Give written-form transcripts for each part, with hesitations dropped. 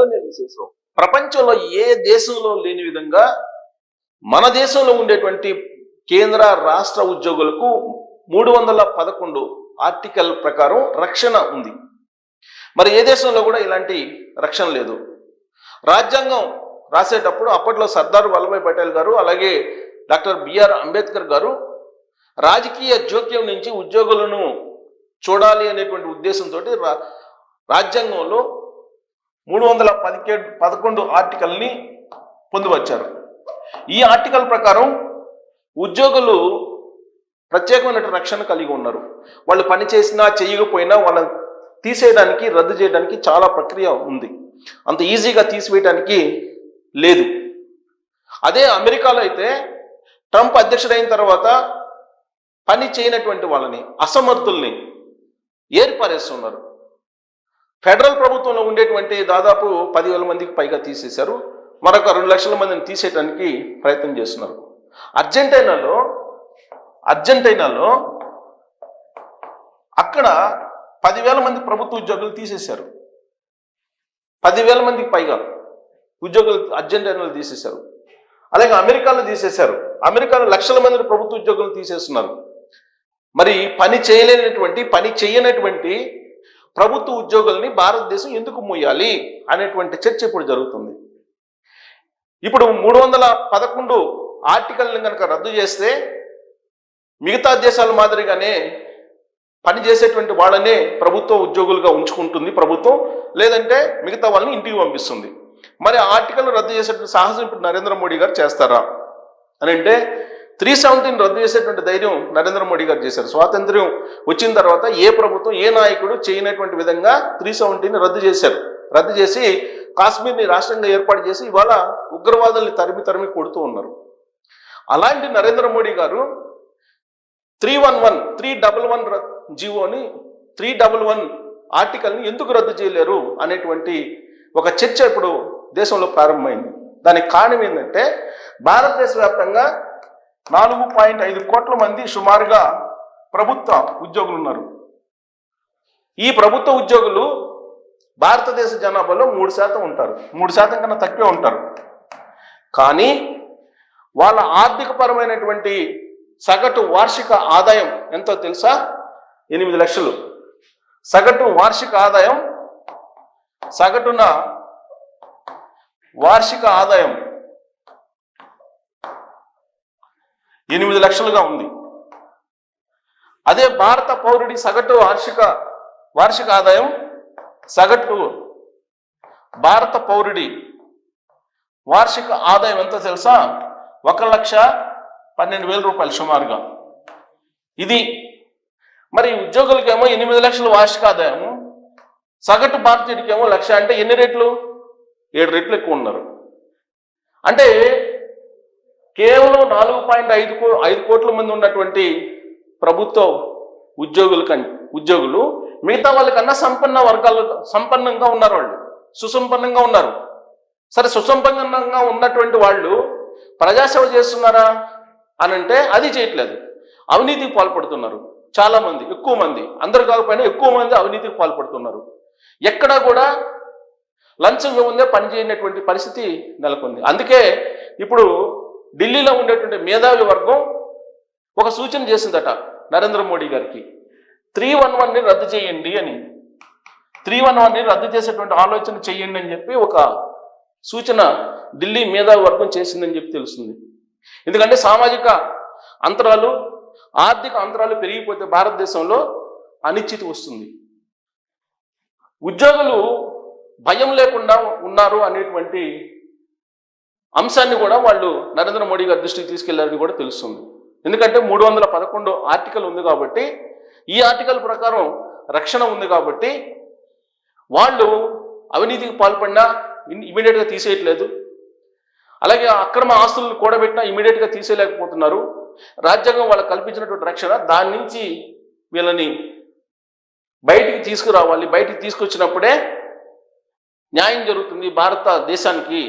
ఉద్యోగాలనే తీసేసాం. ప్రపంచంలో ఏ దేశంలో లేని విధంగా మన దేశంలో ఉండేటువంటి కేంద్ర రాష్ట్ర ఉద్యోగులకు 311 ఆర్టికల్ ప్రకారం రక్షణ ఉంది. మరి ఏ దేశంలో కూడా ఇలాంటి రక్షణ లేదు. రాజ్యాంగం రాసేటప్పుడు అప్పట్లో సర్దార్ వల్లభాయ్ పటేల్ గారు అలాగే డాక్టర్ బిఆర్ అంబేద్కర్ గారు రాజకీయ జోక్యం నుంచి ఉద్యోగులను చూడాలి అనేటువంటి ఉద్దేశంతో రాజ్యాంగంలో 311 ఆర్టికల్ని పొందువచ్చారు. ఈ ఆర్టికల్ ప్రకారం ఉద్యోగులు ప్రత్యేకమైన రక్షణ కలిగి ఉన్నారు. వాళ్ళు పని చేసినా చేయకపోయినా వాళ్ళని తీసేయడానికి రద్దు చేయడానికి చాలా ప్రక్రియ ఉంది. అంత ఈజీగా తీసివేయడానికి లేదు. అదే అమెరికాలో అయితే ట్రంప్ అధ్యక్షుడైన తర్వాత పని చేయనటువంటి వాళ్ళని అసమర్థుల్ని ఏర్పారేస్తున్నారు. ఫెడరల్ ప్రభుత్వంలో ఉండేటువంటి దాదాపు 10,000 మందికి పైగా తీసేశారు. మరొక 2 లక్షల మందిని తీసేయడానికి ప్రయత్నం చేస్తున్నారు. అర్జెంటీనాలో అక్కడ 10,000 మంది ప్రభుత్వ ఉద్యోగులు తీసేశారు. 10,000 మందికి పైగా ఉద్యోగులు అర్జెంటీనాలో తీసేశారు. అలాగే అమెరికాలో తీసేశారు. అమెరికాలో లక్షల మంది ప్రభుత్వ ఉద్యోగులు తీసేస్తున్నారు. మరి పని చేయనటువంటి ప్రభుత్వ ఉద్యోగుల్ని భారతదేశం ఎందుకు మూయాలి అనేటువంటి చర్చ ఇప్పుడు జరుగుతుంది. ఇప్పుడు 311 ఆర్టికల్ని కనుక రద్దు చేస్తే మిగతా దేశాల మాదిరిగానే పనిచేసేటువంటి వాళ్ళనే ప్రభుత్వ ఉద్యోగులుగా ఉంచుకుంటుంది ప్రభుత్వం, లేదంటే మిగతా వాళ్ళని ఇంటికి పంపిస్తుంది. మరి ఆ ఆర్టికల్ రద్దు చేసేటువంటి సాహసం ఇప్పుడు నరేంద్ర మోడీ గారు చేస్తారా అని అంటే 370 రద్దు చేసేటువంటి ధైర్యం నరేంద్ర మోడీ గారు చేశారు. స్వాతంత్ర్యం వచ్చిన తర్వాత ఏ ప్రభుత్వం ఏ నాయకుడు చేయనటువంటి విధంగా 370 రద్దు చేసి కాశ్మీర్ని రాష్ట్రంగా ఏర్పాటు చేసి ఇవాళ ఉగ్రవాదుల్ని తరిమి కొడుతూ ఉన్నారు. అలాంటి నరేంద్ర మోడీ గారు 311 జీవోని 311 ఆర్టికల్ని ఎందుకు రద్దు చేయలేరు అనేటువంటి ఒక చర్చ ఇప్పుడు దేశంలో ప్రారంభమైంది. దానికి కారణం ఏంటంటే భారతదేశ వ్యాప్తంగా 4.5 కోట్ల మంది సుమారుగా ప్రభుత్వ ఉద్యోగులు ఉన్నారు. ఈ ప్రభుత్వ ఉద్యోగులు భారతదేశ జనాభాలో 3% ఉంటారు. 3% కన్నా తక్కువే ఉంటారు. కానీ వాళ్ళ ఆర్థిక పరమైనటువంటి సగటు వార్షిక ఆదాయం ఎంతో తెలుసా? 8 లక్షలు. సగటున వార్షిక ఆదాయం 8 లక్షలుగా ఉంది. అదే భారత పౌరుడి సగటు వార్షిక ఆదాయం భారత పౌరుడి వార్షిక ఆదాయం ఎంతో తెలుసా? 1,12,000 రూపాయలు సుమారుగా. ఇది మరి ఉద్యోగులకేమో 8 లక్షల వార్షిక ఆదాయము, సగటు భారతీయుడికేమో 1,00,000 అంటే ఎన్ని రెట్లు? 7 రెట్లు ఎక్కువ ఉన్నారు. అంటే కేవలం 4.5 కోట్ల మంది ఉన్నటువంటి ప్రభుత్వ ఉద్యోగులు మిగతా వాళ్ళకన్నా సంపన్నంగా ఉన్నారు. వాళ్ళు సుసంపన్నంగా ఉన్నారు. సరే, సుసంపన్నంగా ఉన్నటువంటి వాళ్ళు ప్రజాసేవ చేస్తున్నారా అని అంటే అది చేయట్లేదు. అవినీతికి పాల్పడుతున్నారు. చాలా మంది, ఎక్కువ మంది, అందరు కాకపోయినా ఎక్కువ మంది అవినీతికి పాల్పడుతున్నారు. ఎక్కడా కూడా లంచం ఇవ్వముందే పనిచేయనటువంటి పరిస్థితి నెలకొంది. అందుకే ఇప్పుడు ఢిల్లీలో ఉండేటువంటి మేధావి వర్గం ఒక సూచన చేసిందట నరేంద్ర మోడీ గారికి, 311ని రద్దు చేయండి అని. 311ని రద్దు చేసేటువంటి ఆలోచన చెయ్యండి అని చెప్పి ఒక సూచన ఢిల్లీ మేధావి వర్గం చేసిందని చెప్పి తెలుస్తుంది. ఎందుకంటే సామాజిక అంతరాలు, ఆర్థిక అంతరాలు పెరిగిపోతే భారతదేశంలో అనిశ్చితి వస్తుంది. ఉద్యోగులు భయం లేకుండా ఉన్నారు అనేటువంటి అంశాన్ని కూడా వాళ్ళు నరేంద్ర మోడీ గారి దృష్టికి తీసుకెళ్లారని కూడా తెలుస్తుంది. ఎందుకంటే 311 ఆర్టికల్ ఉంది కాబట్టి, ఈ ఆర్టికల్ ప్రకారం రక్షణ ఉంది కాబట్టి వాళ్ళు అవినీతికి పాల్పడినా ఇమీడియట్గా తీసేయట్లేదు. అలాగే అక్రమ ఆస్తులను కూడబెట్టినా ఇమీడియట్గా తీసేయలేకపోతున్నారు. రాజ్యాంగం వాళ్ళకి కల్పించినటువంటి రక్షణ, దాని నుంచి వీళ్ళని బయటికి తీసుకురావాలి. బయటికి తీసుకొచ్చినప్పుడే న్యాయం జరుగుతుంది భారతదేశానికి.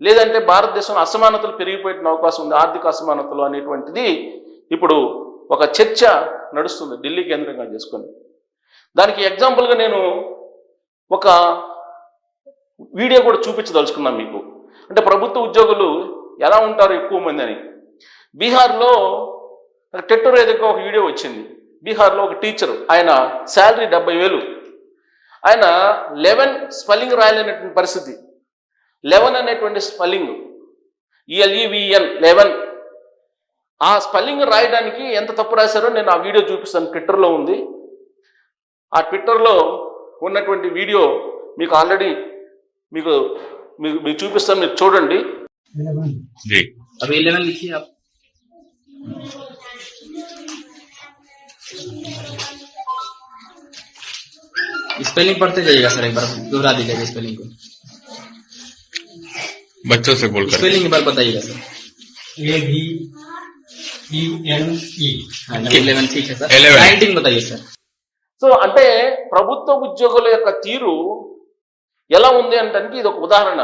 లేదంటే భారతదేశంలో అసమానతలు పెరిగిపోయిన అవకాశం ఉంది, ఆర్థిక అసమానతలు అనేటువంటిది ఇప్పుడు ఒక చర్చ నడుస్తుంది ఢిల్లీ కేంద్రంగా చేసుకొని. దానికి ఎగ్జాంపుల్గా నేను ఒక వీడియో కూడా చూపించదలుచుకున్నాం మీకు. అంటే ప్రభుత్వ ఉద్యోగులు ఎలా ఉంటారు ఎక్కువ మంది అని. బీహార్లో టెట్టూర్ ఏదో ఒక వీడియో వచ్చింది. బీహార్లో ఒక టీచరు, ఆయన శాలరీ 70,000, ఆయన 11 స్పెల్లింగ్ రాయలేనటువంటి పరిస్థితి. 11 అనేటువంటి స్పెల్లింగ్, ELEVN 11, ఆ స్పెల్లింగ్ రాయడానికి ఎంత తప్పు రాశారో నేను ఆ వీడియో చూపిస్తాను. ట్విట్టర్లో ఉంది. ఆ ట్విట్టర్లో ఉన్నటువంటి వీడియో మీకు ఆల్రెడీ మీకు చూపిస్తాను, మీరు చూడండి. अभी 11 लिखिए आप। स्पेलिंग पढ़ते जाइएगा सर, एक बार दोहरा दीजिएगा स्पेलिंग को, बच्चों से बोलकर स्पेलिंग एक बार बताइएगा सर। AVENE। हाँ 11 ठीक है सर। 11 19 बताइए सर। సో అంటే ప్రభుత్వ ఉద్యోగుల యొక్క తీరు ఎలా ఉంది అంటే ఇది ఒక ఉదాహరణ,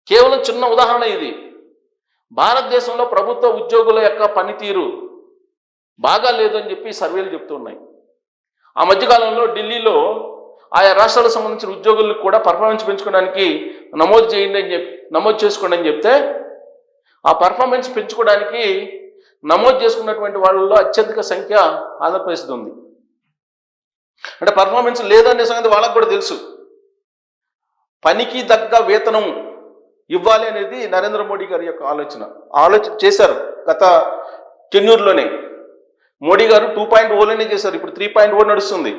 కేవలం చిన్న ఉదాహరణ ఇది. భారతదేశంలో ప్రభుత్వ ఉద్యోగుల యొక్క పనితీరు బాగా లేదని చెప్పి సర్వేలు చెప్తున్నాయి. ఆ మధ్యకాలంలో ఢిల్లీలో ఆయా రాష్ట్రాలకు సంబంధించిన ఉద్యోగులకు కూడా పర్ఫార్మెన్స్ పెంచుకోవడానికి నమోదు చేసుకోండి అని చెప్తే, ఆ పర్ఫార్మెన్స్ పెంచుకోవడానికి నమోదు చేసుకున్నటువంటి వాళ్ళలో అత్యధిక సంఖ్య ఆంధ్రప్రదేశ్లో ఉంది. అంటే పర్ఫార్మెన్స్ లేదనే సంగతి వాళ్ళకు కూడా తెలుసు. పనికి తగ్గ వేతనం ఇవ్వాలి అనేది నరేంద్ర మోడీ గారి యొక్క ఆలోచన చేశారు. గత టెన్యూర్లోనే మోడీ గారు 2.0లోనే చేశారు. ఇప్పుడు 3.0 నడుస్తుంది.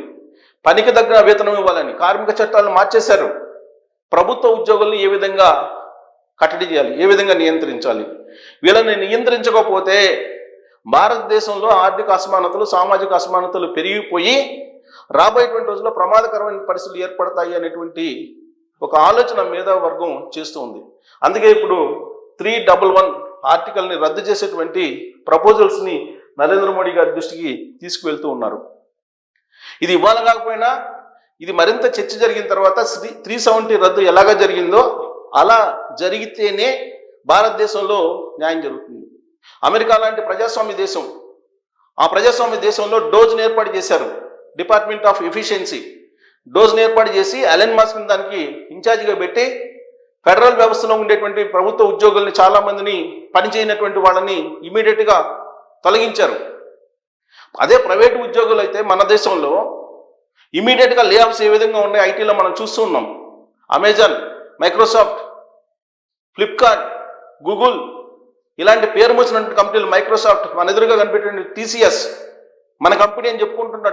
పనికి తగ్గ వేతనం ఇవ్వాలని కార్మిక చట్టాలను మార్చేశారు. ప్రభుత్వ ఉద్యోగుల్ని ఏ విధంగా కట్టడి చేయాలి, ఏ విధంగా నియంత్రించాలి. వీళ్ళని నియంత్రించకపోతే భారతదేశంలో ఆర్థిక అసమానతలు, సామాజిక అసమానతలు పెరిగిపోయి రాబోయేటువంటి రోజుల్లో ప్రమాదకరమైన పరిస్థితులు ఏర్పడతాయి అనేటువంటి ఒక ఆలోచన మేధావర్గం చేస్తూ ఉంది. అందుకే ఇప్పుడు 311 ఆర్టికల్ని రద్దు చేసేటువంటి ప్రపోజల్స్ని నరేంద్ర మోడీ గారి దృష్టికి తీసుకువెళ్తూ ఉన్నారు. ఇది ఇవాళ కాకపోయినా ఇది మరింత చర్చ జరిగిన తర్వాత 370 రద్దు ఎలాగా జరిగిందో అలా జరిగితేనే భారతదేశంలో న్యాయం జరుగుతుంది. అమెరికా లాంటి ప్రజాస్వామ్య దేశం, ఆ ప్రజాస్వామ్య దేశంలో డోజ్ని ఏర్పాటు చేశారు. డిపార్ట్మెంట్ ఆఫ్ ఎఫిషియన్సీ డోజ్ని ఏర్పాటు చేసి అలెన్ మాస్క్ని దానికి ఇన్ఛార్జిగా పెట్టి ఫెడరల్ వ్యవస్థలో ఉండేటువంటి ప్రభుత్వ ఉద్యోగుల్ని చాలా మందిని పనిచేయనటువంటి వాళ్ళని ఇమీడియట్గా తొలగించారు. అదే ప్రైవేటు ఉద్యోగులు అయితే మన దేశంలో ఇమీడియట్గా లే ఆఫ్స్ ఏ విధంగా ఉన్నాయి ఐటీలో మనం చూస్తూ ఉన్నాం. అమెజాన్, మైక్రోసాఫ్ట్, ఫ్లిప్కార్ట్, గూగుల్ ఇలాంటి పేరు మోసినటువంటి కంపెనీలు, మైక్రోసాఫ్ట్, మన ఎదురుగా కనిపెట్టిన TCS, మన కంపెనీ అని చెప్పుకుంటున్న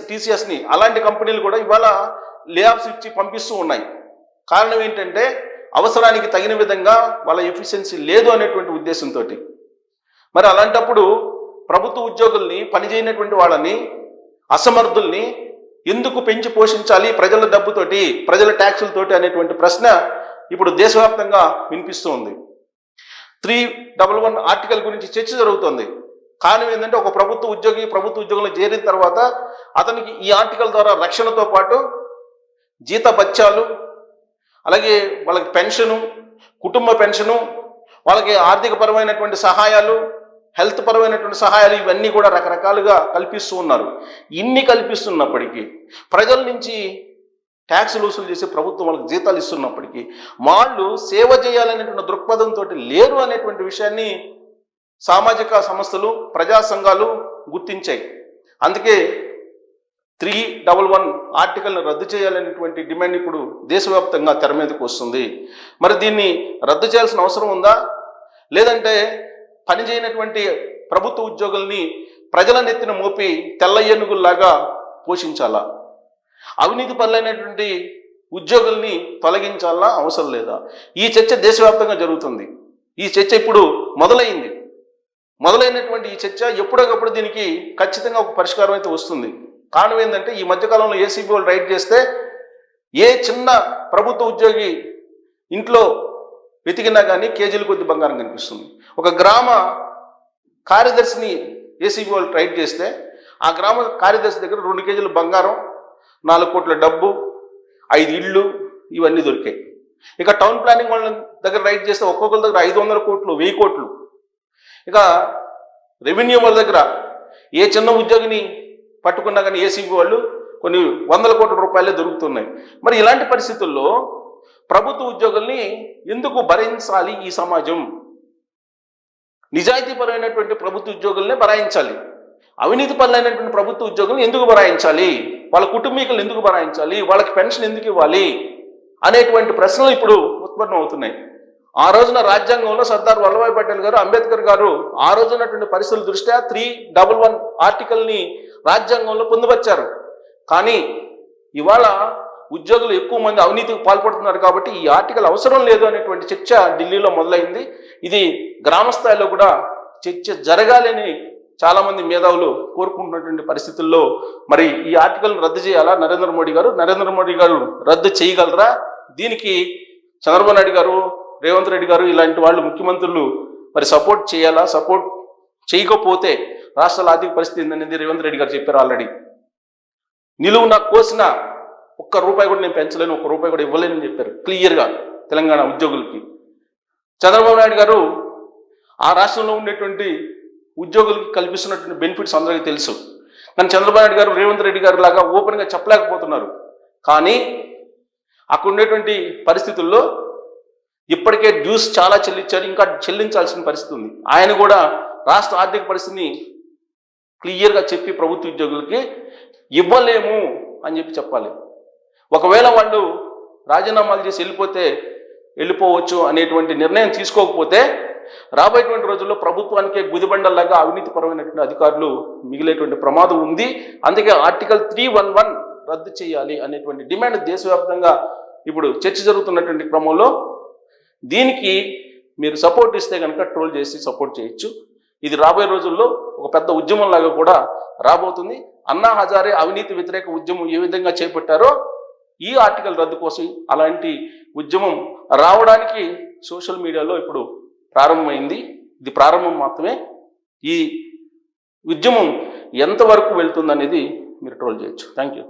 TCSని, అలాంటి కంపెనీలు కూడా ఇవాళ లే ఆఫ్స్ ఇచ్చి పంపిస్తూ ఉన్నాయి. కారణం ఏంటంటే అవసరానికి తగిన విధంగా వాళ్ళ ఎఫిషియన్సీ లేదు అనేటువంటి ఉద్దేశంతో. మరి అలాంటప్పుడు ప్రభుత్వ ఉద్యోగుల్ని, పనిచేయనటువంటి వాళ్ళని, అసమర్థుల్ని ఎందుకు పెంచి పోషించాలి ప్రజల డబ్బుతోటి, ప్రజల ట్యాక్సులతోటి అనేటువంటి ప్రశ్న ఇప్పుడు దేశవ్యాప్తంగా వినిపిస్తూ ఉంది. 311 ఆర్టికల్ గురించి చర్చ జరుగుతుంది. కారణం ఏంటంటే ఒక ప్రభుత్వ ఉద్యోగంలో చేరిన తర్వాత అతనికి ఈ ఆర్టికల్ ద్వారా రక్షణతో పాటు జీత భత్యాలు, అలాగే వాళ్ళకి పెన్షను, కుటుంబ పెన్షను, వాళ్ళకి ఆర్థిక పరమైనటువంటి సహాయాలు, హెల్త్ పరమైనటువంటి సహాయాలు, ఇవన్నీ కూడా రకరకాలుగా కల్పిస్తూ ఉన్నారు. ఇన్ని కల్పిస్తున్నప్పటికీ, ప్రజల నుంచి ట్యాక్సులు వసూలు చేసి ప్రభుత్వం వాళ్ళకి జీతాలు ఇస్తున్నప్పటికీ వాళ్ళు సేవ చేయాలనేటువంటి దృక్పథంతో లేరు అనేటువంటి విషయాన్ని సామాజిక సంస్థలు, ప్రజా సంఘాలు గుర్తించాయి. అందుకే 311 ఆర్టికల్ని రద్దు చేయాలనేటువంటి డిమాండ్ ఇప్పుడు దేశవ్యాప్తంగా తెర మీదకి వస్తుంది. మరి దీన్ని రద్దు చేయాల్సిన అవసరం ఉందా, లేదంటే పనిచేయనటువంటి ప్రభుత్వ ఉద్యోగుల్ని ప్రజల నెత్తిన మోపి తెల్ల ఏనుగుల్లాగా పోషించాలా? అవినీతి పరులైనటువంటి ఉద్యోగుల్ని తొలగించాలా, అవసరం లేదా? ఈ చర్చ దేశవ్యాప్తంగా జరుగుతుంది. ఈ చర్చ ఇప్పుడు మొదలైనటువంటి ఈ చర్చ ఎప్పుడొకప్పుడు దీనికి ఖచ్చితంగా ఒక పరిష్కారం అయితే వస్తుంది. కారణం ఏంటంటే ఈ మధ్యకాలంలో ACB వాళ్ళు రైడ్ చేస్తే ఏ చిన్న ప్రభుత్వ ఉద్యోగి ఇంట్లో వెతికినా కానీ కేజీల కొద్ది బంగారం కనిపిస్తుంది. ఒక గ్రామ కార్యదర్శిని ACB వాళ్ళు రైడ్ చేస్తే ఆ గ్రామ కార్యదర్శి దగ్గర 2 కేజీల బంగారం, 4 కోట్ల డబ్బు, 5 ఇళ్ళు, ఇవన్నీ దొరికాయి. ఇక టౌన్ ప్లానింగ్ వాళ్ళ దగ్గర రైడ్ చేస్తే ఒక్కొక్కరి దగ్గర 500 కోట్లు, 1000 కోట్లు. ఇక రెవెన్యూ వాళ్ళ దగ్గర ఏ చిన్న ఉద్యోగిని పట్టుకున్నా కానీ ACB వాళ్ళు కొన్ని 100 కోట్ల రూపాయలే దొరుకుతున్నాయి. మరి ఇలాంటి పరిస్థితుల్లో ప్రభుత్వ ఉద్యోగుల్ని ఎందుకు భరించాలి ఈ సమాజం? నిజాయితీపరమైనటువంటి ప్రభుత్వ ఉద్యోగులనే భరాయించాలి. అవినీతి పరులైనటువంటి ప్రభుత్వ ఉద్యోగులను ఎందుకు భరాయించాలి? వాళ్ళ కుటుంబీకులు ఎందుకు భరాయించాలి? వాళ్ళకి పెన్షన్ ఎందుకు ఇవ్వాలి అనేటువంటి ప్రశ్నలు ఇప్పుడు ఉత్పన్నం అవుతున్నాయి. ఆ రోజున రాజ్యాంగంలో సర్దార్ వల్లభాయ్ పటేల్ గారు, అంబేద్కర్ గారు ఆ రోజు ఉన్నటువంటి పరిస్థితుల దృష్ట్యా 311 ఆర్టికల్ని రాజ్యాంగంలో పొందుపరిచారు. కానీ ఇవాళ ఉద్యోగులు ఎక్కువ మంది అవినీతికి పాల్పడుతున్నారు కాబట్టి ఈ ఆర్టికల్ అవసరం లేదు అనేటువంటి చర్చ ఢిల్లీలో మొదలైంది. ఇది గ్రామ స్థాయిలో కూడా చర్చ జరగాలని చాలా మంది మేధావులు కోరుకుంటున్నటువంటి పరిస్థితుల్లో మరి ఈ ఆర్టికల్ రద్దు చేయాలా నరేంద్ర మోడీ గారు రద్దు చేయగలరా? దీనికి చంద్రబాబు నాయుడు గారు, రేవంత్ రెడ్డి గారు ఇలాంటి వాళ్ళు ముఖ్యమంత్రులు మరి సపోర్ట్ చేయాలా? సపోర్ట్ చేయకపోతే రాష్ట్రాల ఆర్థిక పరిస్థితి ఏందనేది రేవంత్ రెడ్డి గారు చెప్పారు ఆల్రెడీ. నిలువున కోసిన ₹1 కూడా నేను పెంచలేను, ₹1 కూడా ఇవ్వలేనని చెప్పారు క్లియర్గా తెలంగాణ ఉద్యోగులకి. చంద్రబాబు నాయుడు గారు ఆ రాష్ట్రంలో ఉండేటువంటి ఉద్యోగులకి కల్పిస్తున్నటువంటి బెనిఫిట్స్ అందరికీ తెలుసు. కానీ చంద్రబాబు నాయుడు గారు, రేవంత్ రెడ్డి గారు లాగా ఓపెన్గా చెప్పలేకపోతున్నారు. కానీ అక్కడ ఉండేటువంటి పరిస్థితుల్లో ఇప్పటికే డ్యూస్ చాలా చెల్లించారు, ఇంకా చెల్లించాల్సిన పరిస్థితి ఉంది. ఆయన కూడా రాష్ట్ర ఆర్థిక పరిస్థితిని క్లియర్గా చెప్పి ప్రభుత్వ ఉద్యోగులకి ఇవ్వలేము అని చెప్పాలి. ఒకవేళ వాళ్ళు రాజీనామాలు చేసి వెళ్ళిపోవచ్చు అనేటువంటి నిర్ణయం తీసుకోకపోతే రాబోయేటువంటి రోజుల్లో ప్రభుత్వానికే గుదిబండల్లాగా అవినీతిపరమైనటువంటి అధికారులు మిగిలేటువంటి ప్రమాదం ఉంది. అందుకే ఆర్టికల్ 311 రద్దు చేయాలి అనేటువంటి డిమాండ్ దేశవ్యాప్తంగా ఇప్పుడు చర్చ జరుగుతున్నటువంటి క్రమంలో దీనికి మీరు సపోర్ట్ ఇస్తే కనుక ట్రోల్ చేసి సపోర్ట్ చేయొచ్చు. ఇది రాబోయే రోజుల్లో ఒక పెద్ద ఉద్యమంలాగా కూడా రాబోతుంది. అన్నా హజారే అవినీతి వ్యతిరేక ఉద్యమం ఏ విధంగా చేపట్టారో ఈ ఆర్టికల్ రద్దు కోసం అలాంటి ఉద్యమం రావడానికి సోషల్ మీడియాలో ఇప్పుడు ప్రారంభమైంది. ఇది ప్రారంభం మాత్రమే. ఈ ఉద్యమం ఎంతవరకు వెళ్తుందనేది మీరు ట్రోల్ చేయొచ్చు. Thank you.